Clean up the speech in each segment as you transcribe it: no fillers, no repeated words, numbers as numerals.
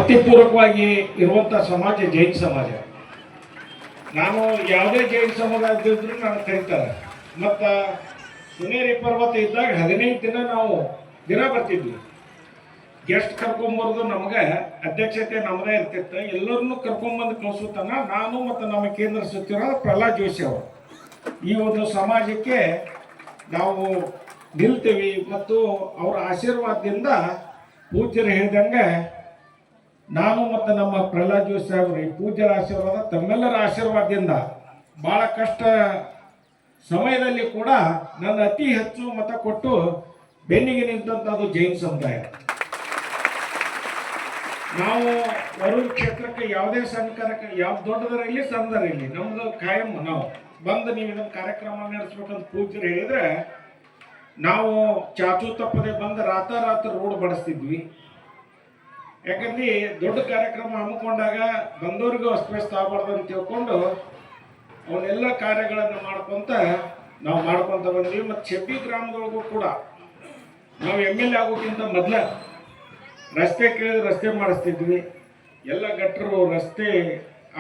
ಭಕ್ತಿಪೂರ್ವಕವಾಗಿ ಇರುವಂಥ ಸಮಾಜ ಜೈನ ಸಮಾಜ. ನಾನು ಯಾವುದೇ ಜೈನ ಸಮುದಾಯದಿದ್ರು ನಾನು ಕರೀತಾರೆ. ಮತ್ತು ಸುನೇರಿ ಪರ್ವತ ಇದ್ದಾಗ 15 ದಿನ ನಾವು ದಿನ ಬರ್ತಿದ್ವಿ. ಗೆಸ್ಟ್ ಕರ್ಕೊಂಬರೋದು ನಮಗೆ ಅಧ್ಯಕ್ಷತೆ ನಮ್ಮದೇ ಇರ್ತಿತ್ತು. ಎಲ್ಲರನ್ನೂ ಕರ್ಕೊಂಬಂದು ಕಳಿಸುತ್ತಾನ ನಾನು ಮತ್ತು ನಮ್ಮ ಕೇಂದ್ರ ಸಚಿವರಾದ ಪ್ರಹ್ಲಾದ್ ಜೋಶಿ ಅವರು ಈ ಒಂದು ಸಮಾಜಕ್ಕೆ ನಾವು ನಿಲ್ತೀವಿ. ಮತ್ತು ಅವರ ಆಶೀರ್ವಾದದಿಂದ ಪೂಜ್ಯರು ಹೇಳಿದಂಗೆ ನಾನು ಮತ್ತು ನಮ್ಮ ಪ್ರಹ್ಲಾದ್ ಜೋಶಿ ಸಾಹೇಬರು ಈ ಪೂಜ್ಯರ ಆಶೀರ್ವಾದ ತಮ್ಮೆಲ್ಲರ ಆಶೀರ್ವಾದದಿಂದ ಭಾಳ ಕಷ್ಟ ಸಮಯದಲ್ಲಿ ಕೂಡ ನನ್ನ ಅತಿ ಹೆಚ್ಚು ಮತ ಕೊಟ್ಟು ಬೆನ್ನಿಗೆ ನಿಂತಂಥದ್ದು ಜೈನ ಸಮುದಾಯ. ನಾವು ವರುಣ ಕ್ಷೇತ್ರಕ್ಕೆ ಯಾವುದೇ ಸಹಕಾರಕ್ಕೆ ಯಾವ ದೊಡ್ಡದರಲ್ಲಿ ಸಣ್ಣದರಲ್ಲಿ ನಮ್ಮದು ಕಾಯಂ ನಾವು ಬಂದು ನೀವು ಇದನ್ನು ಕಾರ್ಯಕ್ರಮ ನಡೆಸ್ಬೇಕಂತ ಪೂಜ್ಯರು ಹೇಳಿದರೆ ನಾವು ಚಾಚು ತಪ್ಪದೆ ಬಂದು ರಾತ್ರಿ ರೋಡ್ ಬಡಿಸ್ತಿದ್ವಿ. ಯಾಕಂದ್ರೆ ದೊಡ್ಡ ಕಾರ್ಯಕ್ರಮ ಹಮ್ಮಿಕೊಂಡಾಗ ಬಂದವರಿಗೂ ಅಸ್ತವ್ಯಸ್ತ ಆಗಬಾರ್ದು ಅಂತ ತಿಳ್ಕೊಂಡು ಅವನ್ನೆಲ್ಲ ಕಾರ್ಯಗಳನ್ನು ಮಾಡ್ಕೊತ ನಾವು ಮಾಡ್ಕೊತ ಬಂದ್ವಿ. ಮತ್ತು ಚೆಬ್ಬಿ ಗ್ರಾಮದೊಳಗೂ ಕೂಡ ನಾವು MLA ಆಗೋಕ್ಕಿಂತ ಮೊದಲ ರಸ್ತೆ ಕೇಳಿದ್ರೆ ರಸ್ತೆ ಮಾಡಿಸ್ತಿದ್ವಿ. ಎಲ್ಲ ಗಟ್ಟರು ರಸ್ತೆ,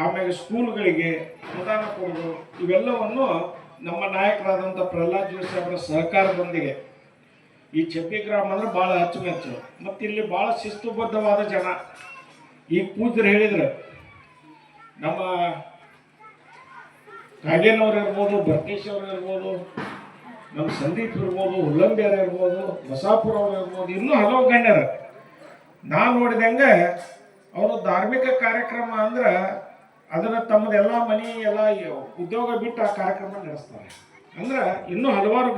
ಆಮೇಲೆ ಸ್ಕೂಲ್ಗಳಿಗೆ ಅನುದಾನ ಕೊಡೋದು, ಇವೆಲ್ಲವನ್ನು ನಮ್ಮ ನಾಯಕರಾದಂಥ ಪ್ರಹ್ಲಾದ್ ಜೋಶಿ ಅವರ ಸಹಕಾರದೊಂದಿಗೆ ಈ ಚೆಬ್ಬಿ ಗ್ರಾಮ ಅಂದ್ರೆ ಭಾಳ ಅಚ್ಚುಮೆಚ್ಚು. ಮತ್ತು ಇಲ್ಲಿ ಭಾಳ ಶಿಸ್ತುಬದ್ಧವಾದ ಜನ. ಈ ಪೂಜ್ಯರು ಹೇಳಿದ್ರು ನಮ್ಮ ಕಾಗೇನವ್ರು ಇರ್ಬೋದು, ಬರ್ಕೇಶ್ ಅವರು ಇರ್ಬೋದು, ನಮ್ಮ ಸಂದೀಪ್ ಇರ್ಬೋದು, ಉಲ್ಲಂಬೇರ್ ಇರ್ಬೋದು, ಬಸಾಪುರ ಅವ್ರು ಇರ್ಬೋದು, ಇನ್ನೂ ಹಲವು ಗಣ್ಯರು. ನಾನು ನೋಡಿದಂಗೆ ಅವರು ಧಾರ್ಮಿಕ ಕಾರ್ಯಕ್ರಮ ಅಂದ್ರೆ ಅದನ್ನು ತಮ್ಮದೆಲ್ಲ ಮನೆ ಎಲ್ಲ ಉದ್ಯೋಗ ಬಿಟ್ಟು ಆ ಕಾರ್ಯಕ್ರಮ ನಡೆಸ್ತಾರೆ. ಅಂದ್ರೆ ಇನ್ನೂ ಹಲವಾರು